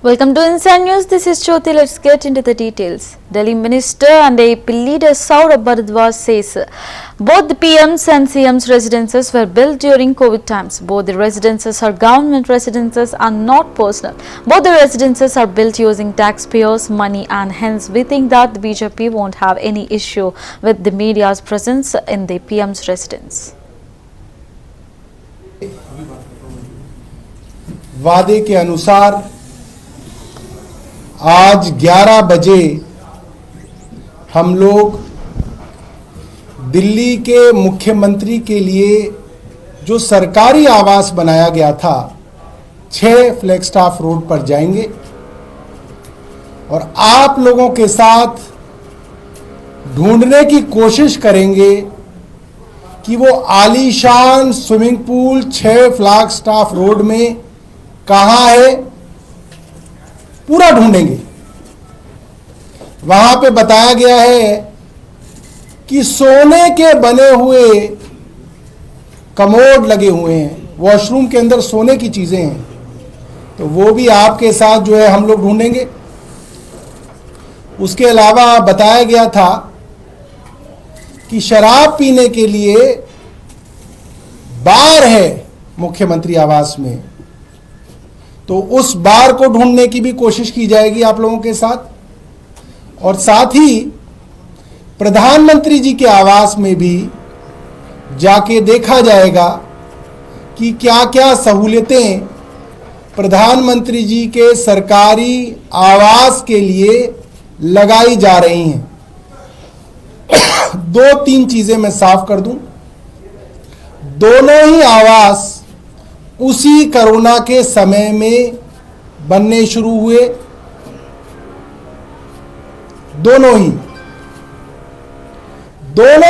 Welcome to Inside News. This is Jyoti. Let's get into the details. Delhi Minister and AP leader Saurabh Bharadwaj says both the PM's and CM's residences were built during COVID times. Both the residences are government residences and not personal. Both the residences are built using taxpayers' money, and hence we think that the BJP won't have any issue with the media's presence in the PM's residence. वादे के अनुसार आज 11 बजे हम लोग दिल्ली के मुख्यमंत्री के लिए जो सरकारी आवास बनाया गया था 6 फ्लैगस्टाफ रोड पर जाएंगे और आप लोगों के साथ ढूंढने की कोशिश करेंगे कि वो आलीशान स्विमिंग पूल 6 फ्लैगस्टाफ रोड में कहाँ है, पूरा ढूंढेंगे। वहां पे बताया गया है कि सोने के बने हुए कमोड लगे हुए हैं, वॉशरूम के अंदर सोने की चीजें हैं, तो वो भी आपके साथ जो है हम लोग ढूंढेंगे। उसके अलावा बताया गया था कि शराब पीने के लिए बार है मुख्यमंत्री आवास में, तो उस बार को ढूंढने की भी कोशिश की जाएगी आप लोगों के साथ। और साथ ही प्रधानमंत्री जी के आवास में भी जाके देखा जाएगा कि क्या क्या सहूलियतें प्रधानमंत्री जी के सरकारी आवास के लिए लगाई जा रही हैं। 2-3 चीजें मैं साफ कर दूं, दोनों ही आवास उसी कोरोना के समय में बनने शुरू हुए, दोनों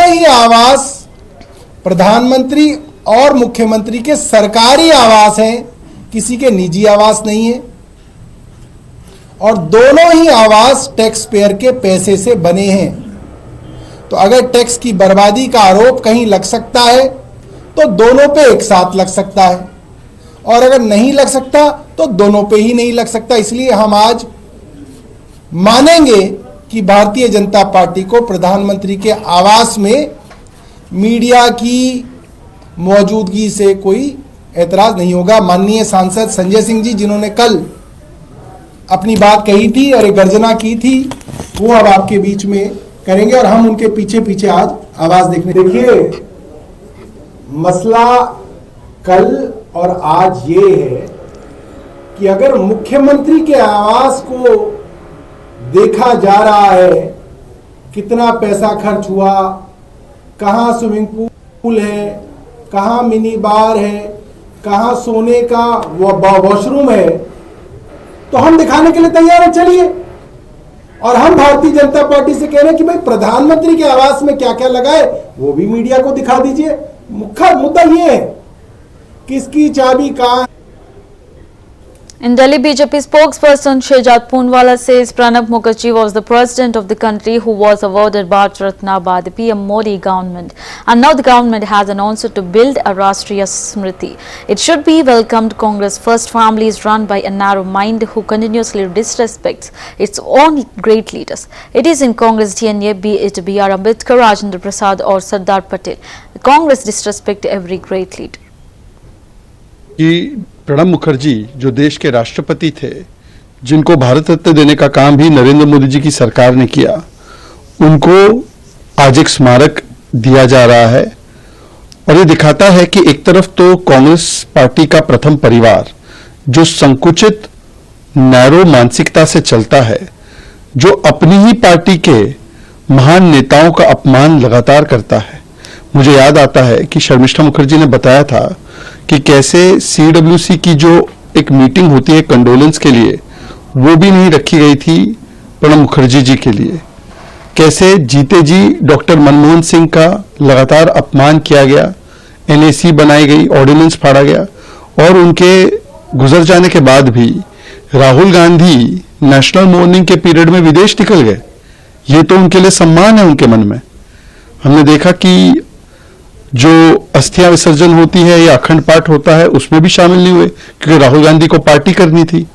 ही आवास प्रधानमंत्री और मुख्यमंत्री के सरकारी आवास हैं, किसी के निजी आवास नहीं है, और दोनों ही आवास टैक्स पेयर के पैसे से बने हैं। तो अगर टैक्स की बर्बादी का आरोप कहीं लग सकता है तो दोनों पे एक साथ लग सकता है, और अगर नहीं लग सकता तो दोनों पे ही नहीं लग सकता। इसलिए हम आज मानेंगे कि भारतीय जनता पार्टी को प्रधानमंत्री के आवास में मीडिया की मौजूदगी से कोई एतराज नहीं होगा। माननीय सांसद संजय सिंह जी, जिन्होंने कल अपनी बात कही थी और एक गर्जना की थी, वो अब आपके बीच में करेंगे और हम उनके पीछे पीछे आज आवाज देखने। देखिए, मसला कल और आज ये है कि अगर मुख्यमंत्री के आवास को देखा जा रहा है, कितना पैसा खर्च हुआ, कहाँ स्विमिंग पूल है, कहाँ मिनी बार है, कहाँ सोने का वॉशरूम है, तो हम दिखाने के लिए तैयार हैं, चलिए। और हम भारतीय जनता पार्टी से कह रहे हैं कि भाई प्रधानमंत्री के आवास में क्या क्या लगा है वो भी मीडिया को दिखा दीजिए। मुख्य मुद्दा ये है किसकी चाबी कहाँ। In Delhi, BJP spokesperson Shehzad Poonwala says Pranab Mukherjee was the president of the country who was awarded Bharat Ratna by the PM Modi government, and now the government has announced to build a Rashtriya Smriti. It should be welcomed. Congress first family is run by a narrow mind who continuously disrespects its own great leaders. It is in Congress DNA, be it B.R. Ambedkar, Rajendra Prasad or Sardar Patel. Congress disrespect every great leader. कि प्रणब मुखर्जी जो देश के राष्ट्रपति थे, जिनको भारत रत्न देने का काम भी नरेंद्र मोदी जी की सरकार ने किया, उनको आज एक स्मारक दिया जा रहा है। और ये दिखाता है कि एक तरफ तो कांग्रेस पार्टी का प्रथम परिवार जो संकुचित नैरो मानसिकता से चलता है, जो अपनी ही पार्टी के महान नेताओं का अपमान लगातार करता है। मुझे याद आता है कि शर्मिष्ठा मुखर्जी ने बताया था कि कैसे CWC की जो एक मीटिंग होती है कंडोलेंस के लिए, वो भी नहीं रखी गई थी प्रणब मुखर्जी जी के लिए। कैसे जीते जी डॉक्टर मनमोहन सिंह का लगातार अपमान किया गया, NAC बनाई गई, ऑर्डिनेंस फाड़ा गया, और उनके गुजर जाने के बाद भी राहुल गांधी नेशनल मॉर्निंग के पीरियड में विदेश निकल गए। ये तो उनके लिए सम्मान है उनके मन में। हमने देखा कि जो अस्थियां विसर्जन होती है या अखंड पाठ होता है उसमें भी शामिल नहीं हुए, क्योंकि राहुल गांधी को पार्टी करनी थी।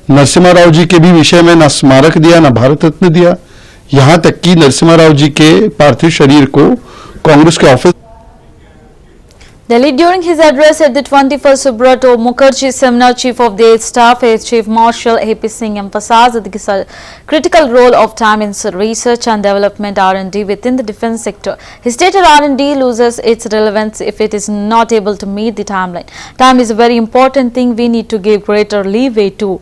नरसिम्हा राव जी के भी विषय में ना स्मारक दिया ना भारत रत्न दिया, यहां तक कि नरसिम्हा राव जी के पार्थिव शरीर को कांग्रेस के office Delhi, during his address at the 21st Subrato Mukherjee Seminar, Chief of the Staff, Chief Marshal A.P. Singh emphasized the critical role of time in research and development R&D within the defence sector. He stated R&D loses its relevance if it is not able to meet the timeline. Time is a very important thing. We need to give greater leeway to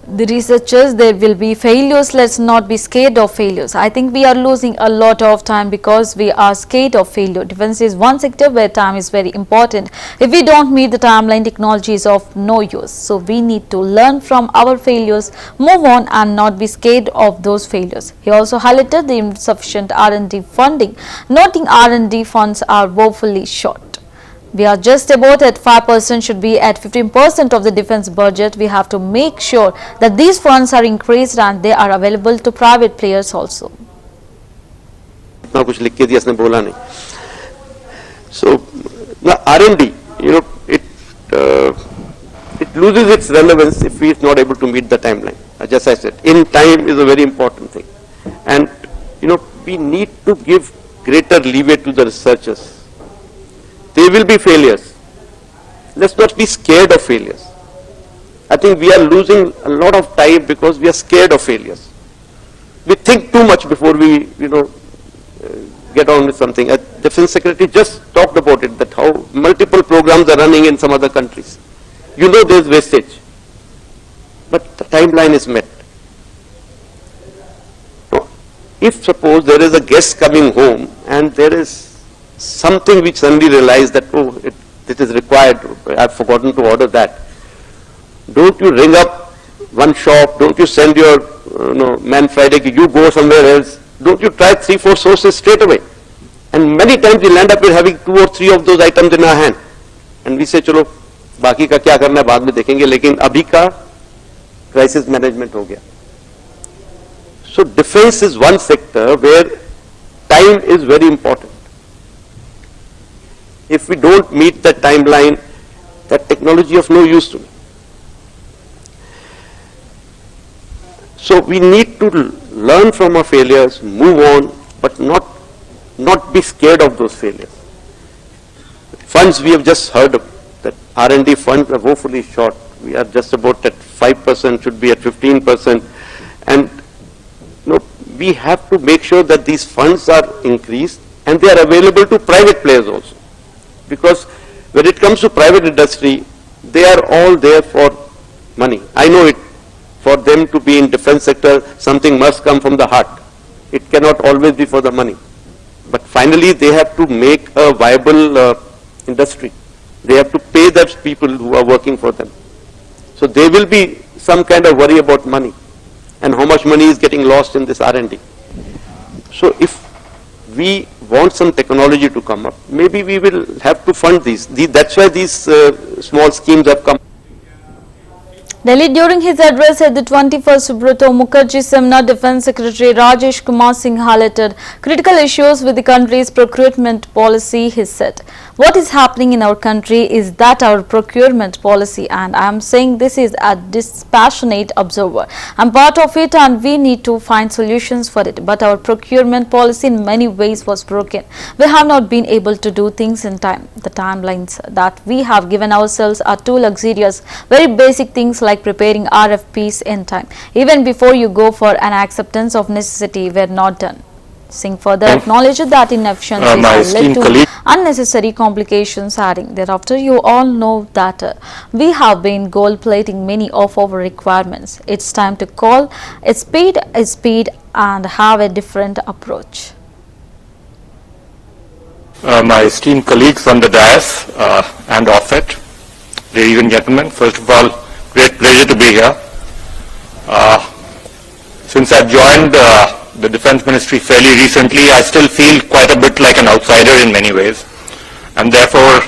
the researchers. There will be failures. Let's not be scared of failures. I think we are losing a lot of time because we are scared of failure. Defense is one sector where time is very important. If we don't meet the timeline, technology is of no use. So we need to learn from our failures, move on and not be scared of those failures. He also highlighted the insufficient R&D funding, noting R&D funds are woefully short. We are just about at 5%, should be at 15% of the defense budget. We have to make sure that these funds are increased and they are available to private players also. इतना कुछ लिख के दिया इसने बोला नहीं. So R&D, it loses its relevance if we is not able to meet the timeline. Just as I said, in time is a very important thing, and we need to give greater leeway to the researchers. There will be failures. Let's not be scared of failures. I think we are losing a lot of time because we are scared of failures. We think too much before we, get on with something. Defense Secretary just talked about it, that how multiple programs are running in some other countries. There's wastage. But the timeline is met. If suppose there is a guest coming home and there is something which suddenly realized that, it is required, I've forgotten to order that. Don't you ring up one shop, don't you send your man Friday, you go somewhere else, don't you try 3-4 sources straight away. And many times we'll end up with having 2 or 3 of those items in our hand. And we say, chalo, बाकी का क्या करना है बाद में देखेंगे, लेकिन अभी का crisis management हो गया. So defense is one sector where time is very important. If we don't meet that timeline, that technology of no use to me. So we need to learn from our failures, move on, but not be scared of those failures. Funds, we have just heard of, that R&D funds are woefully short. We are just about at 5%, should be at 15%. And we have to make sure that these funds are increased and they are available to private players also. Because when it comes to private industry, they are all there for money. I know it. For them to be in defense sector, something must come from the heart. It cannot always be for the money. But finally, they have to make a viable industry. They have to pay those people who are working for them. So there will be some kind of worry about money and how much money is getting lost in this R&D. So if we want some technology to come up, maybe we will have to fund these. That's why these small schemes have come. Delhi, during his address at the 21st Subrato Mukherjee Seminar, Defence Secretary Rajesh Kumar Singh highlighted critical issues with the country's procurement policy. He said, what is happening in our country is that our procurement policy, and I am saying this is a dispassionate observer, I'm part of it and we need to find solutions for it, but our procurement policy in many ways was broken. We have not been able to do things in time. The timelines that we have given ourselves are too luxurious. Very basic things like preparing RFPs in time, even before you go for an acceptance of necessity, were not done. Singh further acknowledged that inefficiencies have led to unnecessary complications, adding, thereafter you all know that we have been gold-plating many of our requirements. It's time to call a speed and have a different approach. My esteemed colleagues on the dais and off it, ladies and gentlemen, first of all, great pleasure to be here. Since I've joined the Defence Ministry fairly recently, I still feel quite a bit like an outsider in many ways, and therefore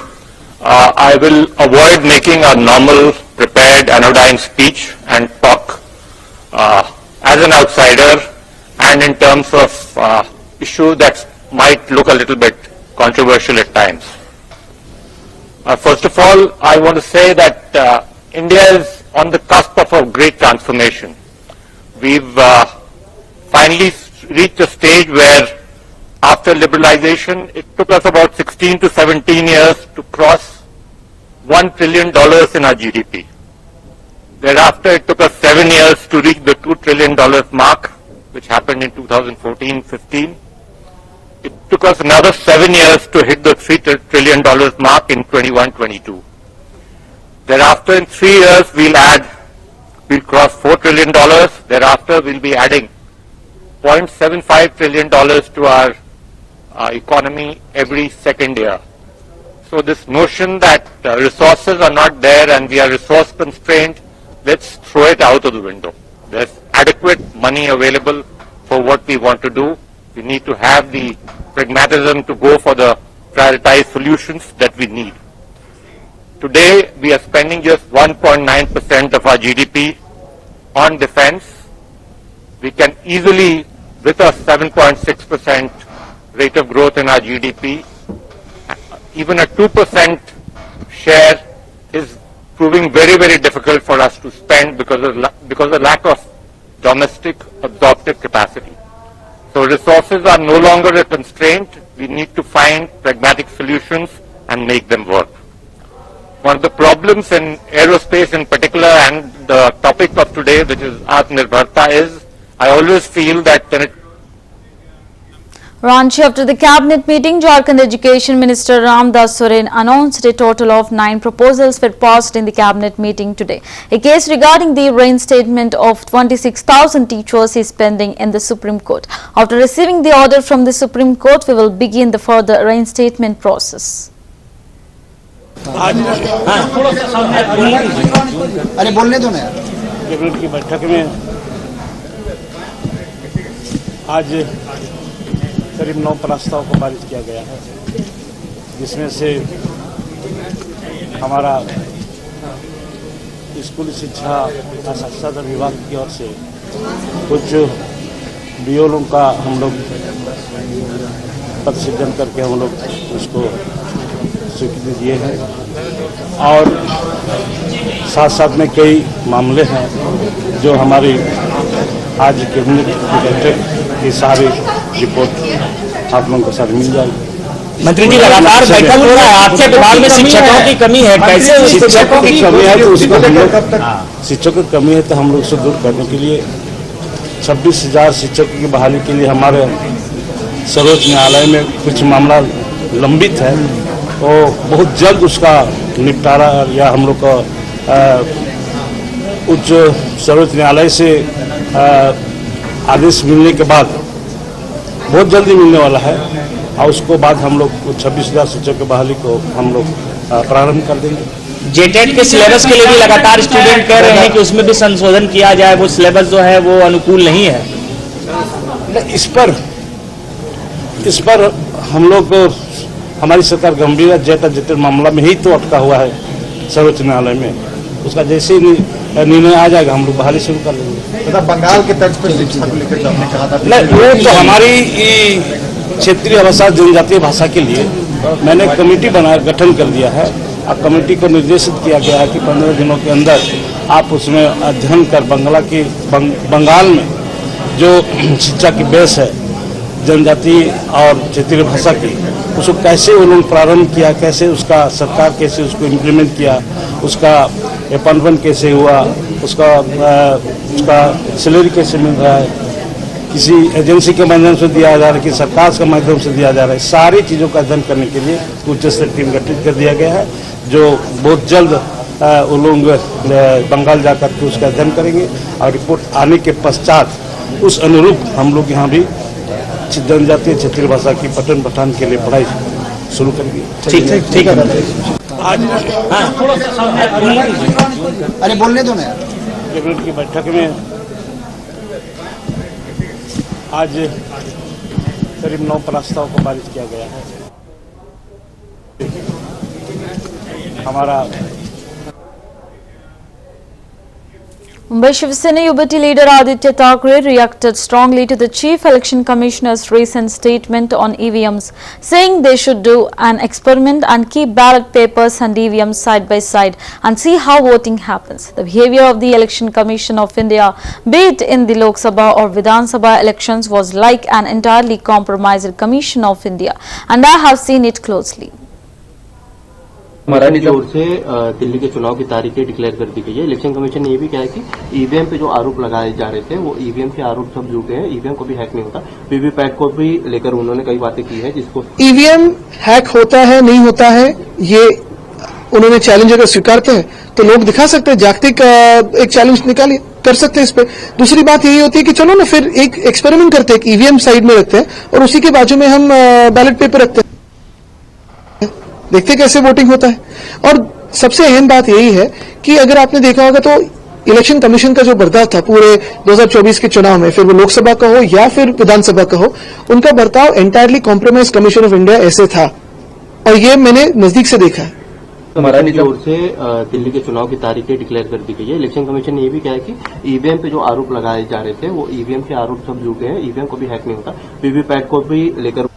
I will avoid making a normal prepared anodyne speech and talk as an outsider and in terms of issues that might look a little bit controversial at times. First of all, I want to say that India is on the cusp of a great transformation. We've finally reached a stage where, after liberalization, it took us about 16 to 17 years to cross $1 trillion in our GDP. Thereafter, it took us 7 years to reach the $2 trillion mark, which happened in 2014-15. It took us another 7 years to hit the $3 trillion mark in 21-22. Thereafter, in 3 years, we'll cross $4 trillion. Thereafter, we'll be adding $0.75 trillion to our economy every second year. So this notion that resources are not there and we are resource constrained, let's throw it out of the window. There's adequate money available for what we want to do. We need to have the pragmatism to go for the prioritized solutions that we need. Today, we are spending just 1.9% of our GDP on defense. We can easily, with a 7.6% rate of growth in our GDP, even a 2% share is proving very, very difficult for us to spend because of lack of domestic absorptive capacity. So resources are no longer a constraint. We need to find pragmatic solutions and make them work. One of the problems in aerospace in particular, and the topic of today, which is Atmanirbharta, is I always feel that Ranchi, after the cabinet meeting, Jharkhand Education Minister Ramdas Soren announced a total of 9 proposals were passed in the cabinet meeting today. A case regarding the reinstatement of 26,000 teachers is pending in the Supreme Court. After receiving the order from the Supreme Court, we will begin the further reinstatement process. अरे बोलने दो ना यार। Cabinet की बैठक में आज करीब 9 प्रस्ताव को पारित किया गया है, जिसमें से हमारा स्कूली शिक्षा साक्षरता विभाग की ओर से कुछ बीओलों का हम लोग पद सृजन करके हम लोग उसको स्वीकृति दिए हैं, और साथ साथ में कई मामले हैं जो हमारी आज कैबिनेट की बैठक की सारी रिपोर्ट आप लोगों को साथ मिल जाएगी। मंत्री जी, लगातार बैठक हो रहा है, आपके विभाग में शिक्षकों की कमी है, कैसे शिक्षकों की कमी है तो उसको हम लोग शिक्षकों की कमी है तो हम लोग उसे दूर करने के लिए 26,000 शिक्षकों की बहाली के लिए हमारे सर्वोच्च न्यायालय में कुछ मामला लंबित है, तो बहुत जल्द उसका निपटारा या हम लोग का उच्च सर्वोच्च न्यायालय से आदेश मिलने के बाद बहुत जल्दी मिलने वाला है, और उसको बाद हम लोग 26,000 शिक्षकों की बहाली को हम लोग प्रारंभ कर देंगे। जेटेट के सिलेबस के लिए भी लगातार स्टूडेंट कह रहे हैं कि उसमें भी संशोधन किया जाए, वो सिलेबस जो है वो अनुकूल नहीं है। इस पर हम लोग हमारी सरकार गंभीर है, जेट मामला में ही तो अटका हुआ है सर्वोच्च न्यायालय में, उसका जैसे ही निर्णय आ जाएगा हम लोग बहाली शुरू कर लेंगे। बंगाल के तर्ज पर शिक्षा को लेकर आपने कहा था, वो तो हमारी क्षेत्रीय भाषा जनजातीय भाषा के लिए मैंने कमेटी गठन कर दिया है, और कमेटी को निर्देशित किया गया है कि 15 दिनों के अंदर आप उसमें अध्ययन कर बंगाल में जो शिक्षा की बेस है जनजातीय और क्षेत्रीय भाषा की, उसको कैसे उन्होंने प्रारंभ किया, कैसे उसका सरकार कैसे उसको इम्प्लीमेंट किया, उसका अपॉइंटमेंट कैसे हुआ, उसका सैलरी कैसे मिल रहा है, किसी एजेंसी के माध्यम से दिया जा रहा है कि सरकार के माध्यम से दिया जा रहा है, सारी चीज़ों का अध्ययन करने के लिए उच्च स्तरीय टीम गठित कर दिया गया है, जो बहुत जल्द वो लोग बंगाल जाकर के उसका अध्ययन करेंगे, और रिपोर्ट आने के पश्चात उस अनुरूप हम लोग यहाँ भी जनजातीय क्षेत्रीय भाषा की पठन पाठन के लिए पढ़ाई शुरू करेंगे। ठीक है। अरे बोलने दो ना यार। कैबिनेट की बैठक में आज करीब 9 प्रस्ताव को पारित किया गया है। हमारा Mumbai Shiv Sena UBT leader Aditya Thackeray reacted strongly to the Chief Election Commissioner's recent statement on EVMs, saying they should do an experiment and keep ballot papers and EVMs side by side and see how voting happens. The behavior of the Election Commission of India, be it in the Lok Sabha or Vidhan Sabha elections, was like an entirely compromised Commission of India, and I have seen it closely. की ओर से दिल्ली के चुनाव की तारीखें declare कर दी गई है। Election commission ने ये भी कहा है कि ईवीएम पे जो आरोप लगाए जा रहे थे वो ईवीएम के आरोप सब झूठे हैं, ईवीएम को भी हैक नहीं होता। वीवीपैट को भी लेकर उन्होंने कई बातें की है जिसको ईवीएम हैक होता है नहीं होता है ये उन्होंने चैलेंज अगर स्वीकारते हैं तो लोग दिखा सकते हैं, जागतिक एक चैलेंज निकालिए, कर सकते हैं इस पे। दूसरी बात यही होती है कि चलो ना फिर एक एक्सपेरिमेंट करते हैं, ईवीएम साइड में रखते हैं और उसी के बाजू में हम बैलेट पेपर रखते हैं, देखते कैसे वोटिंग होता है। और सबसे अहम बात यही है कि अगर आपने देखा होगा तो इलेक्शन कमीशन का जो बर्ताव था पूरे 2024 के चुनाव में, फिर वो लोकसभा का हो या फिर विधानसभा का हो, उनका बर्ताव entirely compromise commission of India ऐसे था और ये मैंने नजदीक से देखा है। की ओर से दिल्ली के चुनाव की तारीखें डिक्लेयर कर दी गई है। इलेक्शन कमीशन ने ये भी कहा है कि ईवीएम पे जो आरोप लगाए जा रहे थे वो ईवीएम के आरोप सब झूठे हैं, ईवीएम को भी हैक नहीं होता। वीवीपैट को भी लेकर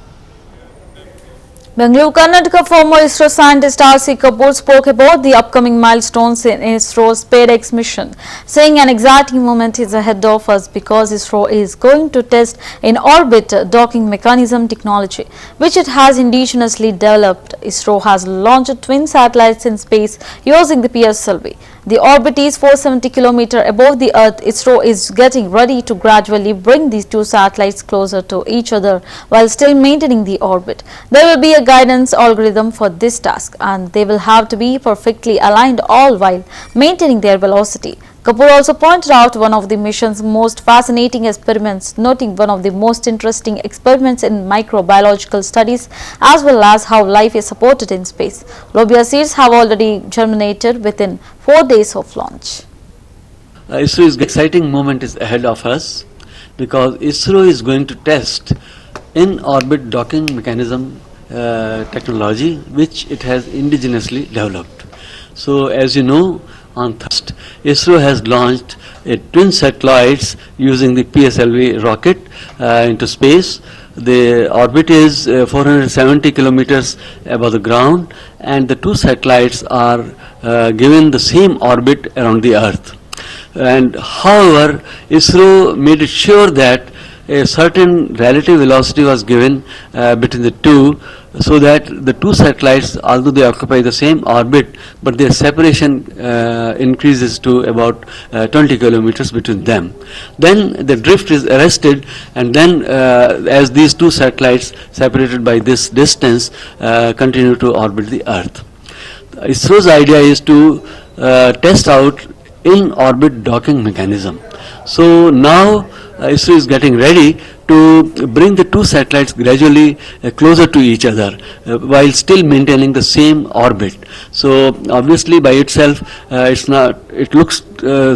Bengaluru, Karnataka former ISRO scientist R.C. Kapoor spoke about the upcoming milestones in ISRO's SpaceX mission, saying an exciting moment is ahead of us because ISRO is going to test in orbit docking mechanism technology, which it has indigenously developed. ISRO has launched twin satellites in space using the PSLV. The orbit is 470 km above the Earth. ISRO is getting ready to gradually bring these two satellites closer to each other while still maintaining the orbit. There will be a guidance algorithm for this task and they will have to be perfectly aligned all while maintaining their velocity. Kapoor also pointed out one of the mission's most fascinating experiments, noting one of the most interesting experiments in microbiological studies as well as how life is supported in space. Lobia seeds have already germinated within 4 days of launch. ISRO's exciting moment is ahead of us because ISRO is going to test in-orbit docking mechanism technology which it has indigenously developed. So as you know, on Thursday, ISRO has launched twin satellites using the PSLV rocket into space. The orbit is 470 kilometers above the ground and the two satellites are given the same orbit around the Earth. And however, ISRO made it sure that a certain relative velocity was given between the two, so that the two satellites, although they occupy the same orbit, but their separation increases to about 20 kilometers between them. Then the drift is arrested, and then as these two satellites separated by this distance continue to orbit the Earth. ISRO's idea is to test out in-orbit docking mechanism. So now ISRO is getting ready to bring the two satellites gradually closer to each other while still maintaining the same orbit. So obviously by itself it looks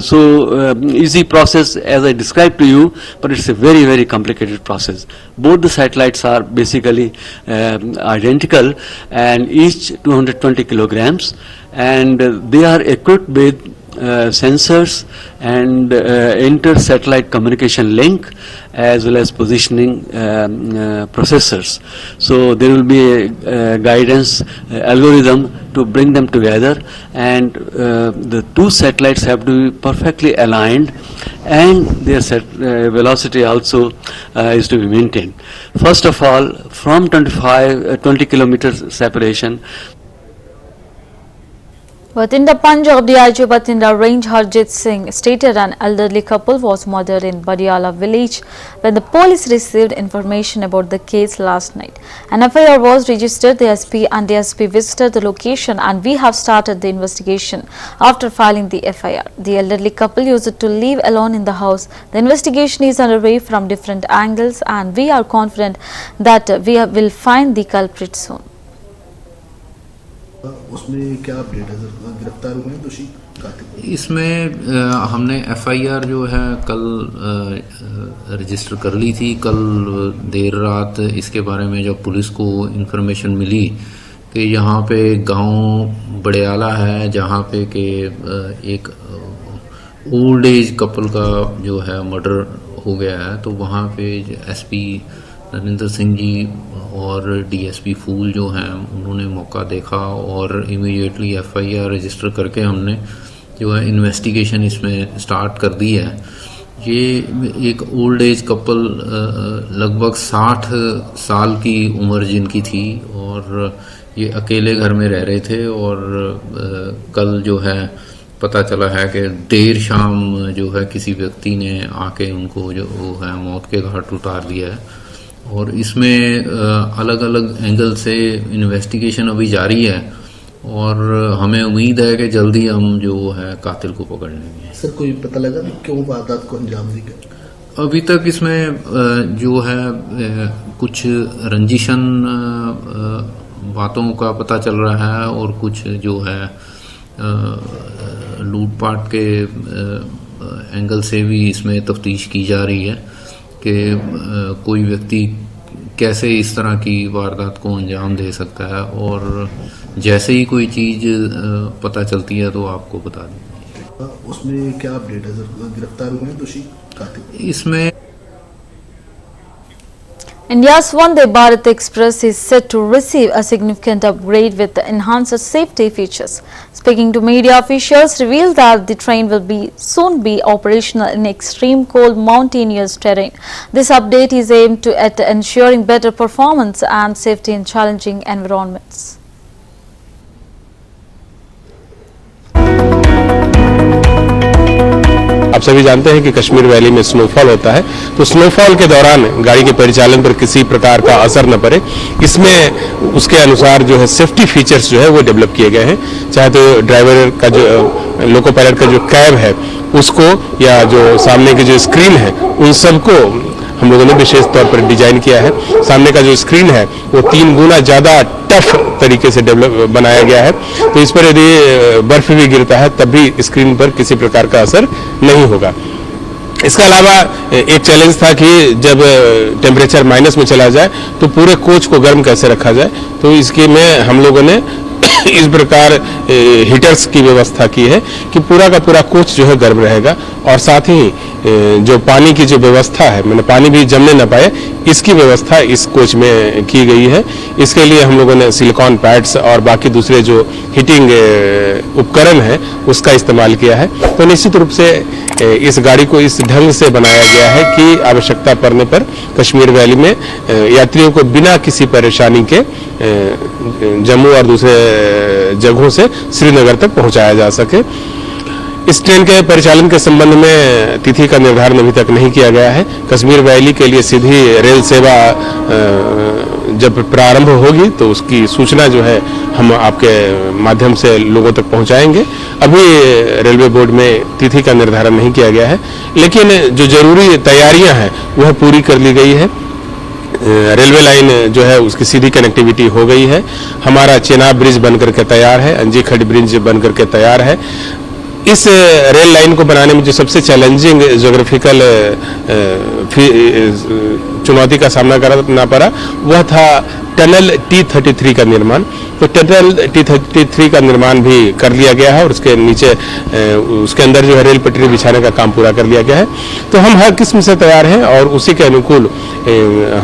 so easy process as I described to you, but it's a very, very complicated process. Both the satellites are basically identical and each 220 kilograms, and they are equipped with sensors and inter-satellite communication link as well as positioning processors. So there will be a guidance algorithm to bring them together, and the two satellites have to be perfectly aligned and their velocity also is to be maintained. First of all, from 20 kilometers separation, Bathinda Punjab DIG Bathinda Range Harjit Singh stated an elderly couple was murdered in Badiala village when the police received information about the case last night. An FIR was registered. The SP and DSP visited the location and we have started the investigation after filing the FIR. The elderly couple used to live alone in the house. The investigation is underway from different angles and we are confident that we will find the culprit soon. उसमें क्या update है sir, गिरफ्तार हुए हैं दोषी कातिल? इसमें हमने एफआईआर जो है कल रजिस्टर कर ली थी। कल देर रात इसके बारे में जब पुलिस को इन्फॉर्मेशन मिली कि यहाँ पे गांव बड़ियाला है जहाँ पे कि एक ओल्ड एज कपल का जो है मर्डर हो गया है, तो वहाँ पे एसपी नरेंद्र सिंह जी और डीएसपी फूल जो हैं उन्होंने मौका देखा और इमीडिएटली एफआईआर रजिस्टर करके हमने जो है इन्वेस्टिगेशन इसमें स्टार्ट कर दी है। ये एक ओल्ड एज कपल लगभग 60 साल की उम्र जिनकी थी और ये अकेले घर में रह रहे थे और कल जो है पता चला है कि देर शाम जो है किसी व्यक्ति ने आके उनको जो है मौत के घाट उतार दिया है और इसमें अलग अलग एंगल से इन्वेस्टिगेशन अभी जारी है और हमें उम्मीद है कि जल्दी हम जो है कातिल को पकड़ लेंगे। सर कोई पता लगा कि क्यों वारदात को अंजाम दी गई? अभी तक इसमें जो है कुछ रंजिशन बातों का पता चल रहा है और कुछ जो है लूटपाट के एंगल से भी इसमें तफ्तीश की जा रही है कि कोई व्यक्ति कैसे इस तरह की वारदात को अंजाम दे सकता है और जैसे ही कोई चीज़ पता चलती है तो आपको बता देंगे। उसमें क्या अपडेट है सर? गिरफ्तार हुए हैं दोषी कातिल? इसमें India's Vande Bharat Express is set to receive a significant upgrade with enhanced safety features. Speaking to media, officials revealed that the train will soon be operational in extreme cold mountainous terrain. This update is aimed at ensuring better performance and safety in challenging environments. आप सभी जानते हैं कि Kashmir valley में snowfall होता है, तो snowfall के दौरान गाड़ी के परिचालन पर किसी प्रकार का असर न पड़े, इसमें उसके अनुसार जो है सेफ्टी फीचर्स जो है वो डेवलप किए गए हैं। चाहे तो ड्राइवर का जो लोको पायलट का जो कैब है उसको या जो सामने की जो स्क्रीन है उन सबको हम लोगों ने विशेष तौर पर डिजाइन किया है। सामने का जो स्क्रीन है वो 3 गुना ज़्यादा टफ तरीके से डेवलप बनाया गया है, तो इस पर यदि बर्फ भी गिरता है तब भी स्क्रीन पर किसी प्रकार का असर नहीं होगा। इसके अलावा एक चैलेंज था कि जब टेम्परेचर माइनस में चला जाए तो पूरे कोच को गर्म कैसे रखा जाए, तो इसके में हम लोगों ने इस प्रकार हीटर्स की व्यवस्था की है कि पूरा का पूरा कोच जो है गर्म रहेगा और साथ ही जो पानी की जो व्यवस्था है, मैंने पानी भी जमने न पाए, इसकी व्यवस्था इस कोच में की गई है। इसके लिए हम लोगों ने सिलिकॉन पैड्स और बाकी दूसरे जो हीटिंग उपकरण है उसका इस्तेमाल किया है। तो निश्चित रूप से इस गाड़ी को इस ढंग से बनाया गया है कि आवश्यकता पड़ने पर कश्मीर वैली में यात्रियों को बिना किसी परेशानी के जम्मू और दूसरे जगहों से श्रीनगर तक पहुंचाया जा सके। इस ट्रेन के परिचालन के संबंध में तिथि का निर्धारण अभी तक नहीं किया गया है। कश्मीर वैली के लिए सीधी रेल सेवा जब प्रारंभ होगी तो उसकी सूचना जो है हम आपके माध्यम से लोगों तक पहुंचाएंगे। अभी रेलवे बोर्ड में तिथि का निर्धारण नहीं किया गया है, लेकिन जो जरूरी तैयारियां हैं वह पूरी कर ली गई है। रेलवे लाइन जो है उसकी सीधी कनेक्टिविटी हो गई है। हमारा चेनाब ब्रिज बनकर के तैयार है, अंजी खड़ी ब्रिज बनकर के तैयार है। इस रेल लाइन को बनाने में जो सबसे चैलेंजिंग ज्योग्राफिकल चुनौती का सामना करना पड़ा वह था टनल T33 का निर्माण। तो टनल T33 का निर्माण भी कर लिया गया है और उसके नीचे उसके अंदर जो है रेल पटरी बिछाने का काम पूरा कर लिया गया है। तो हम हर किस्म से तैयार हैं और उसी के अनुकूल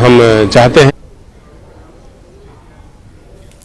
हम चाहते हैं।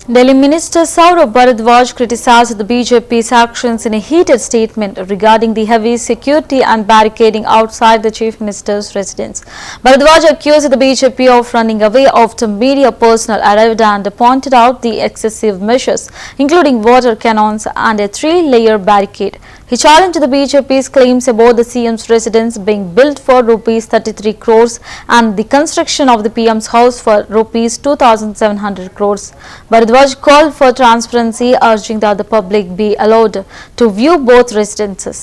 Delhi Minister Saurabh Bharadwaj criticized the BJP's actions in a heated statement regarding the heavy security and barricading outside the Chief Minister's residence. Bharadwaj accused the BJP of running away after media personnel arrived and pointed out the excessive measures, including water cannons and a 3-layer barricade. He challenged the BJP's claims about the CM's residence being built for rupees 33 crores and the construction of the PM's house for rupees 2,700 crores. Bharadwaj called for transparency, urging that the public be allowed to view both residences.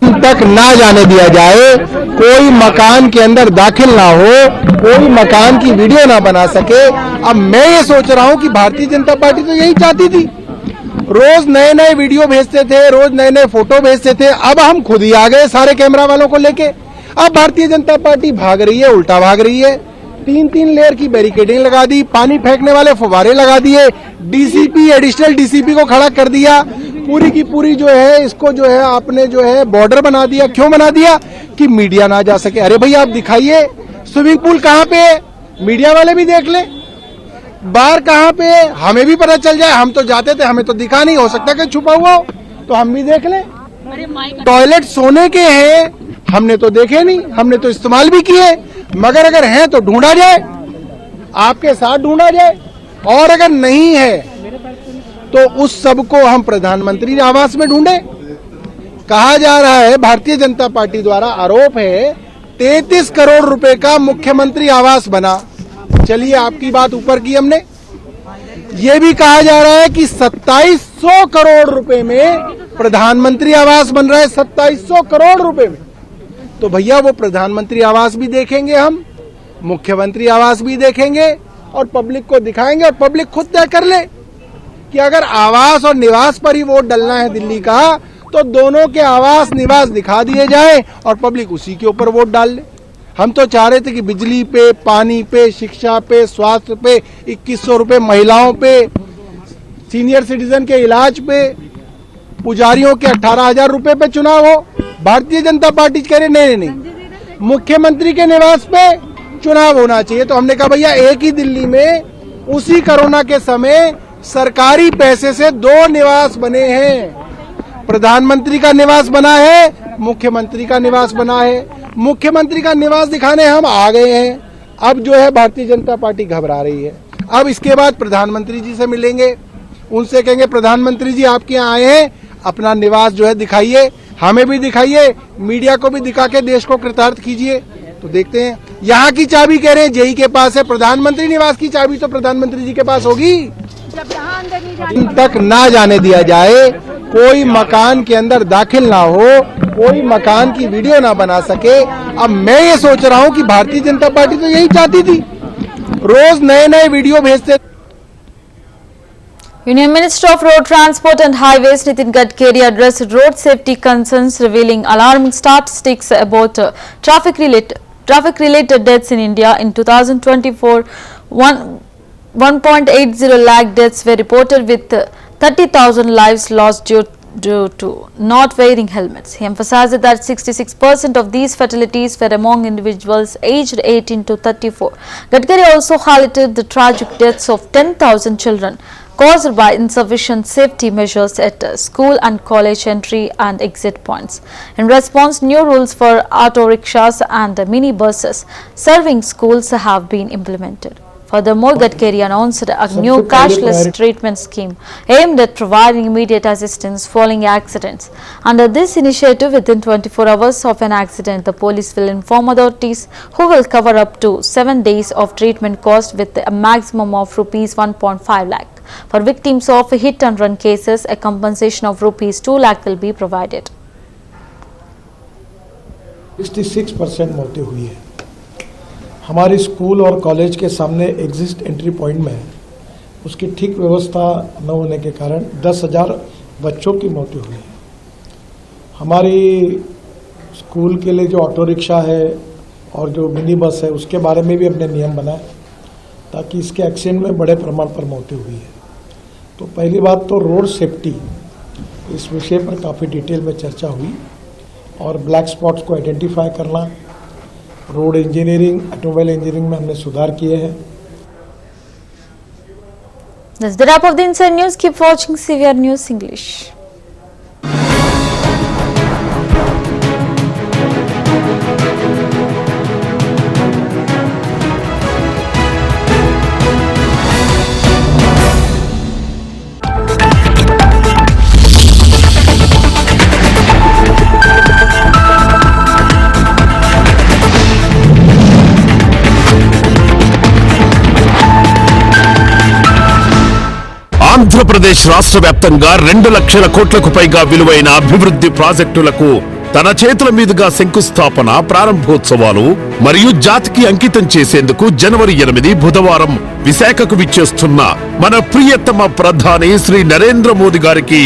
तक ना जाने दिया जाए, कोई मकान के अंदर दाखिल ना हो, कोई मकान की वीडियो ना बना सके। अब मैं ये सोच रहा हूं कि भारतीय जनता पार्टी तो यही चाहती थी, रोज नए नए वीडियो भेजते थे, रोज नए नए फोटो भेजते थे। अब हम खुद ही आ गए सारे कैमरा वालों को लेके। अब भारतीय जनता पार्टी भाग रही है, उल्टा भाग रही है। 3-3 लेयर की बैरिकेडिंग लगा दी, पानी फेंकने वाले फुवारे लगा दिए, डीसीपी एडिशनल डीसीपी को खड़ा कर दिया, पूरी की पूरी जो है इसको जो है आपने जो है बॉर्डर बना दिया। क्यों बना दिया? कि मीडिया ना जा सके। अरे भैया आप दिखाइए स्विमिंग पूल कहाँ पे है, मीडिया वाले भी देख ले। बार कहाँ पे है, हमें भी पता चल जाए। हम तो जाते थे, हमें तो दिखा नहीं, हो सकता कि छुपा हुआ हो तो हम भी देख लें। टॉयलेट सोने के हैं, हमने तो देखे नहीं, हमने तो इस्तेमाल भी किए, मगर अगर हैं तो ढूंढा जाए, आपके साथ ढूंढा जाए। और अगर नहीं है तो उस सब को हम प्रधानमंत्री आवास में ढूंढे। कहा जा रहा है, भारतीय जनता पार्टी द्वारा आरोप है 33 करोड़ रुपए का मुख्यमंत्री आवास बना। चलिए आपकी बात ऊपर की हमने। ये भी कहा जा रहा है कि 2700 करोड़ रुपए में प्रधानमंत्री आवास बन रहा है, 2700 करोड़ रुपए में। तो भैया वो प्रधानमंत्री आवास भी देखेंगे, हम मुख्यमंत्री आवास भी देखेंगे और पब्लिक को दिखाएंगे, और पब्लिक खुद तय कर ले कि अगर आवास और निवास पर ही वोट डालना है दिल्ली का, तो दोनों के आवास निवास दिखा दिए जाए और पब्लिक उसी के ऊपर वोट डाल ले। हम तो चाह रहे थे कि बिजली पे, पानी पे, शिक्षा पे, स्वास्थ्य पे 2100 रुपए, महिलाओं पे, सीनियर सिटीजन के इलाज पे, पुजारियों के 18,000 रुपए पे चुनाव हो। भारतीय जनता पार्टी कह रहे नहीं, मुख्यमंत्री के निवास पे चुनाव होना चाहिए। तो हमने कहा भैया एक ही दिल्ली में उसी कोरोना के समय सरकारी पैसे से 2 निवास बने हैं। प्रधानमंत्री का निवास बना है, मुख्यमंत्री का निवास बना है। मुख्यमंत्री का निवास दिखाने हम आ गए हैं। अब जो है भारतीय जनता पार्टी घबरा रही है। अब इसके बाद प्रधानमंत्री जी से मिलेंगे, उनसे कहेंगे प्रधानमंत्री जी आपके यहाँ आए हैं, अपना निवास जो है दिखाइए, हमें भी दिखाइए, मीडिया को भी दिखा के देश को कृतार्थ कीजिए। तो देखते हैं। यहाँ की चाबी कह रहे हैं जेई के पास है, प्रधानमंत्री निवास की चाबी तो प्रधानमंत्री जी के पास होगी। तक ना जाने दिया जाए, कोई मकान के अंदर दाखिल ना हो, कोई मकान की वीडियो ना बना सके। अब मैं ये सोच रहा हूँ कि भारतीय जनता पार्टी तो यही चाहती थी, रोज नए नए वीडियो भेजते। Union Minister of Road Transport and Highways Nitin Gadkari addressed road safety concerns, revealing alarming statistics about traffic-related deaths in India. In 2024, 1.80 lakh deaths were reported, with 30,000 lives lost due to not wearing helmets. He emphasized that 66% of these fatalities were among individuals aged 18 to 34. Gadkari also highlighted the tragic deaths of 10,000 children caused by insufficient safety measures at school and college entry and exit points. In response, new rules for auto rickshaws and mini buses serving schools have been implemented. Furthermore, Gadkari announced a new cashless treatment scheme aimed at providing immediate assistance following accidents. Under this initiative, within 24 hours of an accident, the police will inform authorities, who will cover up to 7 days of treatment cost with a maximum of rupees 1.5 lakh. For victims of hit and run cases, a compensation of rupees 2 lakh will be provided. 66% मौतें हुई है। हमारी school और college के सामने exit entry point में उसकी ठीक व्यवस्था न होने के कारण 10,000 बच्चों की मौतें हुई है। हमारी स्कूल के लिए जो ऑटो रिक्शा है और जो मिनी बस है उसके बारे में भी हमने नियम बनाए ताकि इसके एक्सीडेंट में बड़े प्रमाण पर मौतें हुई है। तो पहली बात तो रोड सेफ्टी, इस विषय पर काफ़ी डिटेल में चर्चा हुई और ब्लैक स्पॉट्स को आइडेंटिफाई करना, रोड इंजीनियरिंग, ऑटोमोबाइल इंजीनियरिंग में हमने सुधार किए हैं। That's the wrap of the Inside News. Keep watching CVR News English. Andhra Pradesh రాష్ట్ర వ్యాప్తంగా 2 లక్షల కోట్లకు పైగా విలువైన అభివృద్ధి ప్రాజెక్టులకు తన చేతుల మీదుగా శంకుస్థాపన, ప్రారంభోత్సవాలు మరియు జాతికి అంకితం చేసేందుకు జనవరి 8 బుధవారం విశాఖకు విచ్చేస్తున్న మన ప్రియతమ ప్రధాని శ్రీ నరేంద్ర మోదీ గారికి